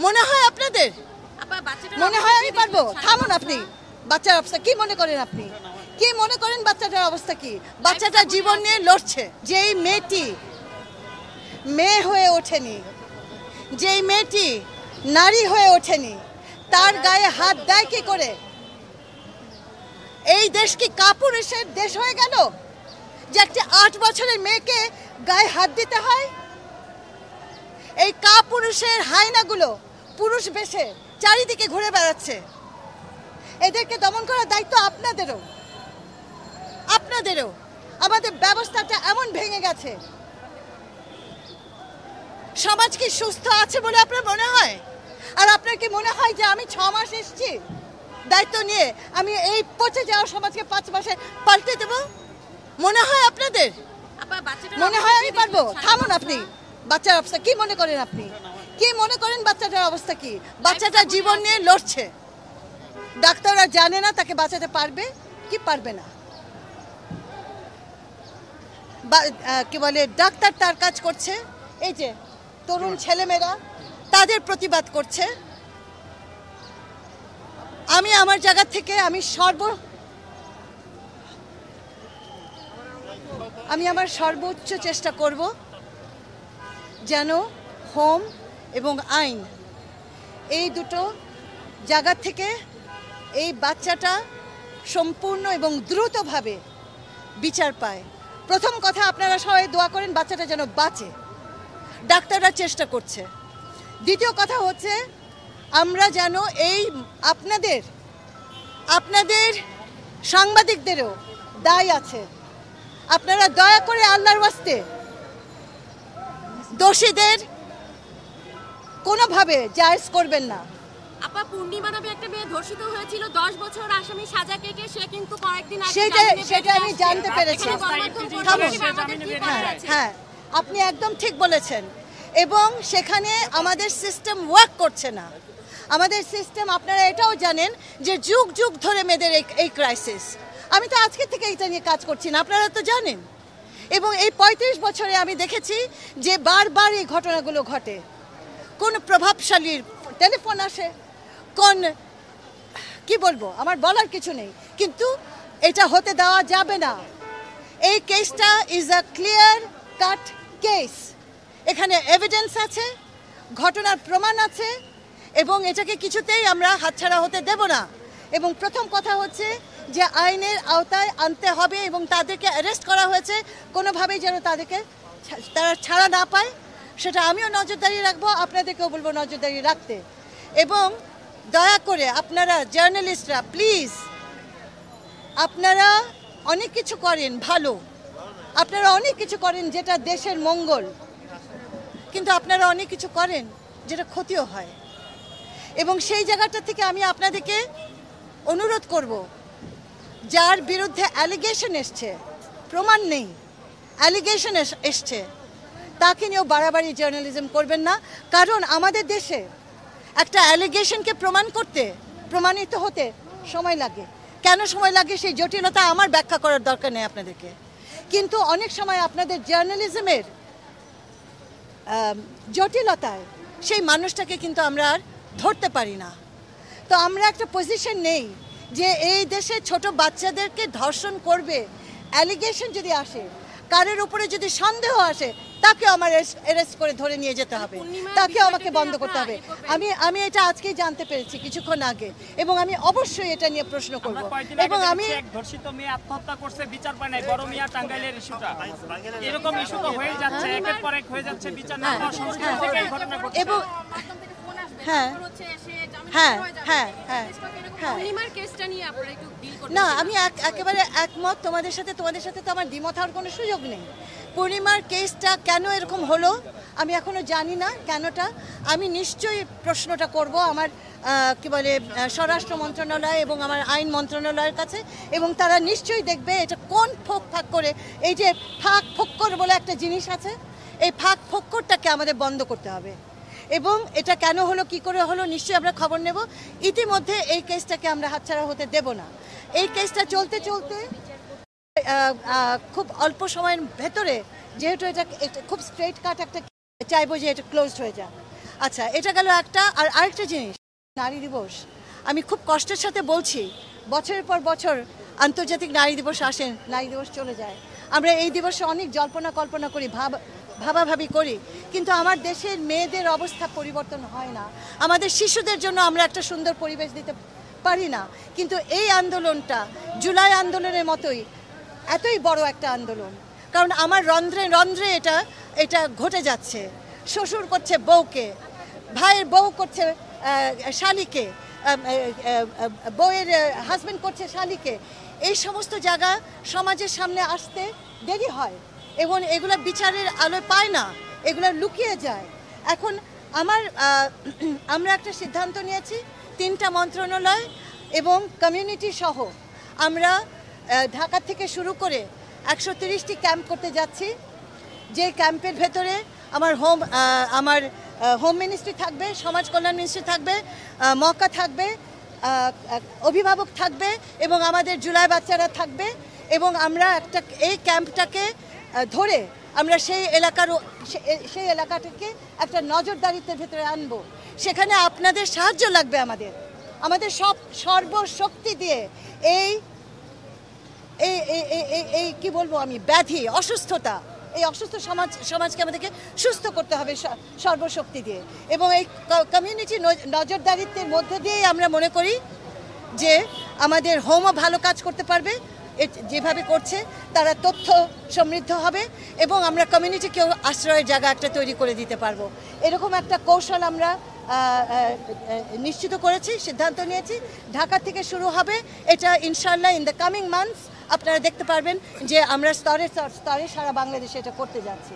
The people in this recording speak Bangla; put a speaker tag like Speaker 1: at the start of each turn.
Speaker 1: মনে হয় আপনাদের? মনে হয় আমি পারবো? থামুন আপনি। বাচ্চার অবস্থা কি মনে করেন আপনি? কি মনে করেন বাচ্চাটার অবস্থা কি? বাচ্চাটা জীবন নিয়ে লড়ছে। যেই মেয়েটি মেয়ে হয়ে ওঠেনি, যেই মেয়েটি নারী হয়ে ওঠেনি, তার গায়ে হাত দেয় কি করে? এই দেশ কি কাপুরুষের দেশ হয়ে গেল যে একটা 8 বছরের মেয়েকে গায়ে হাত দিতে হয়? এই কাপুরুষের হায়নাগুলো পুরুষ বেশে চারিদিকে ঘুরে বেড়াচ্ছে। এদেরকে দমন করার দায়িত্ব আপনাদেরও। আপনাদেরও। আমাদের ব্যবস্থাটা এমন ভেঙে গেছে। সমাজ কি সুস্থ আছে বলে আপনার মনে হয়? আর আপনার কি মনে হয় যে আমি 6 মাস এসেছি দায়িত্ব নিয়ে আমি এই পচে যাওয়া সমাজকে 5 মাসে পাল্টে দেব? মনে হয় আপনাদের? মনে হয় আমি পারবো? থামুন আপনি। বাচ্চার অবস্থা কি মনে করেন আপনি? কি মনে করেন বাচ্চাটার অবস্থা কি? বাচ্চাটা জীবন নিয়ে লড়ছে। ডাক্তাররা জানে না তাকে বাঁচাতে পারবে কি পারবে না। কি বলে, ডাক্তার তার কাজ করছে, এই যে তরুণ ছেলেমেয়েরা তাদের প্রতিবাদ করছে। আমি আমার জায়গা থেকে আমি আমার সর্বোচ্চ চেষ্টা করব যেন হোম এবং আইন এই দুটো জায়গা থেকে এই বাচ্চাটা সম্পূর্ণ এবং দ্রুতভাবে বিচার পায়। প্রথম কথা, আপনারা সবাই দোয়া করেন বাচ্চাটা যেন বাঁচে। ডাক্তাররা চেষ্টা করছে। দ্বিতীয় কথা হচ্ছে আমরা যেন এই আপনাদের সাংবাদিকদেরও দায় আছে। আপনারা দয়া করে আল্লাহর ওয়াস্তে দোষীদের কোনোভাবে জায়েজ করবেন না।
Speaker 2: আপা, পূর্ণিমা নামে একটা মেয়ে ধর্ষিত হয়েছিল, 10 বছর আসামি সাজা কেটে সে কিন্তু কয়েকদিন আগে
Speaker 1: সেটা আমি জানতে পেরেছি। হ্যাঁ, আপনি একদম ঠিক বলেছেন। এবং সেখানে আমাদের সিস্টেম ওয়ার্ক করছে না। আমাদের সিস্টেম, আপনারা এটাও জানেন যে যুগ যুগ ধরে মেয়েদের এই ক্রাইসিস। আমি তো আজকে থেকে এটা নিয়ে কাজ করছি না, আপনারা তো জানেন। এবং এই 35 বছরে আমি দেখেছি যে বারবার এই ঘটনাগুলো ঘটে। কোন প্রভাবশালীর টেলিফোন আসে, কোন কি বলবো, আমার বলার কিছু নেই, কিন্তু এটা হতে দেওয়া যাবে না। এই কেসটা is a clear cut case. এখানে এভিডেন্স আছে, ঘটনার প্রমাণ আছে, এবং এটাকে কিছুতেই আমরা হাতছাড়া হতে দেব না। এবং প্রথম কথা হচ্ছে যে আইনের আওতায় আনতে হবে, এবং তাদেরকে অ্যারেস্ট করা হয়েছে, কোনোভাবেই যেন তারা ছাড়া না পায় সেটা আমিও নজরদারি রাখবো, আপনাদেরকেও বলবো নজরদারি রাখতে। এবং দয়া করে আপনারা জার্নালিস্টরা প্লিজ, আপনারা অনেক কিছু করেন ভালো, আপনারা অনেক কিছু করেন যেটা দেশের মঙ্গল, কিন্তু আপনারা অনেক কিছু করেন যেটা ক্ষতিও হয়। এবং সেই জায়গাটা থেকে আমি আপনাদেরকে অনুরোধ করব, যার বিরুদ্ধে অ্যালিগেশন এসছে, প্রমাণ নেই, অ্যালিগেশন এসছে, তাকে নিয়েও বাড়াবাড়ি জার্নালিজম করবেন না। কারণ আমাদের দেশে একটা অ্যালিগেশনকে প্রমাণিত হতে সময় লাগে। কেন সময় লাগে সেই জটিলতা আমার ব্যাখ্যা করার দরকার নেই আপনাদেরকে। কিন্তু অনেক সময় আপনাদের জার্নালিজমের জটিলতায় সেই মানুষটাকে কিন্তু আমরা আর ধরতে পারি না। তো আমরা একটা পজিশন নেই যে এই দেশে ছোট বাচ্চাদেরকে ধর্ষণ করবে, অ্যালিগেশন যদি আসে, কারের উপরে যদি সন্দেহ আসে, তাকে আমার অ্যারেস্ট করে ধরে নিয়ে যেতে হবে, তাকে আমাকে বন্ধ করতে হবে। আমি এটা আজকেই জানতে পেরেছি কিছুক্ষণ আগে, এবং আমি অবশ্যই এটা নিয়ে প্রশ্ন করব। এবং আমি
Speaker 3: ধর্ষিত মেয়ে আত্মহত্যা করছে, বিচার পায় নাই, বড় মিয়া টাঙ্গাইলের ইস্যুটা এরকম ইস্যু তো হয়ে যাচ্ছে, একের পর এক হয়ে যাচ্ছে, বিচার না হওয়ার সংস্কৃতি থেকে এই ঘটনা ঘটছে।
Speaker 1: এবং হ্যাঁ, না, আমি একেবারে একমত তোমাদের সাথে তো আমার দ্বিমত হওয়ার কোনো সুযোগ নেই। পূর্ণিমার কেসটা কেন এরকম হলো আমি এখনো জানি না কেনটা। আমি নিশ্চয়ই প্রশ্নটা করব আমার কি বলে স্বরাষ্ট্র মন্ত্রণালয় এবং আমার আইন মন্ত্রণালয়ের কাছে, এবং তারা নিশ্চয়ই দেখবে এটা কোন ফাঁক করে, এই যে ফাঁক ফোক্কর বলে একটা জিনিস আছে, এই ফাঁক ফোক্করটাকে আমাদের বন্ধ করতে হবে। এবং এটা কেন হলো, কি করে হলো, নিশ্চয়ই আমরা খবর নেব। ইতিমধ্যে এই কেসটাকে আমরা হাতছাড়া হতে দেব না। এই কেসটা চলতে চলতে খুব অল্প সময়ের ভেতরে, যেহেতু এটা খুব স্ট্রেট কাট একটা, চাইবো যে এটা ক্লোজড হয়ে যাক। আচ্ছা, এটা গেল একটা। আর আরেকটা জিনিস, নারী দিবস, আমি খুব কষ্টের সাথে বলছি, বছরের পর বছর আন্তর্জাতিক নারী দিবস আসেন, নারী দিবস চলে যায়। আমরা এই দিবসে অনেক জল্পনা কল্পনা করি, ভাবাভাবি করি, কিন্তু আমার দেশের মেয়েদের অবস্থা পরিবর্তন হয় না। আমাদের শিশুদের জন্য আমরা একটা সুন্দর পরিবেশ দিতে পারি না। কিন্তু এই আন্দোলনটা জুলাই আন্দোলনের মতোই এতই বড় একটা আন্দোলন, কারণ আমার রন্ধ্রে রন্ধ্রে এটা ঘটে যাচ্ছে। শ্বশুর করছে বউকে, ভাইয়ের বউ করছে শালিকে, বউয়ের হাজবেন্ড করছে শালিকে। এই সমস্ত জায়গা সমাজের সামনে আসতে দেরি হয় এবং এগুলো বিচারের আলোয় পায় না, এগুলো লুকিয়ে যায়। এখন আমরা একটা সিদ্ধান্ত নিয়েছি, 3টা মন্ত্রণালয় এবং কমিউনিটি সহ আমরা ঢাকা থেকে শুরু করে 130টি ক্যাম্প করতে যাচ্ছি। যে ক্যাম্পের ভেতরে আমার হোম মিনিস্ট্রি থাকবে, সমাজ কল্যাণ মিনিস্ট্রি থাকবে, মক্কা থাকবে, অভিভাবক থাকবে এবং আমাদের জুলাই বাচ্চারা থাকবে। এবং আমরা এই ক্যাম্পটাকে ধরে আমরা সেই এলাকাটাকে একটা নজরদারিত্বের ভেতরে আনবো। সেখানে আপনাদের সাহায্য লাগবে, আমাদের সর্বশক্তি দিয়ে এই কি বলবো আমি, ব্যাধি, অসুস্থতা, এই অসুস্থ সমাজকে আমাদেরকে সুস্থ করতে হবে সর্বশক্তি দিয়ে। এবং এই কমিউনিটি নজরদারিত্বের মধ্যে দিয়েই আমরা মনে করি যে আমাদের হোমও ভালো কাজ করতে পারবে, যেভাবে করছে তারা তথ্য সমৃদ্ধ হবে এবং আমরা কমিউনিটিকেও আশ্রয়ের জায়গা একটা তৈরি করে দিতে পারবো। এরকম একটা কৌশল আমরা নিশ্চিত করেছি, সিদ্ধান্ত নিয়েছি। ঢাকা থেকে শুরু হবে এটা, ইনশাআল্লাহ ইন দ্য কামিং মান্থস আপনারা দেখতে পারবেন যে আমরা স্তরে স্তরে সারা বাংলাদেশে এটা করতে যাচ্ছি।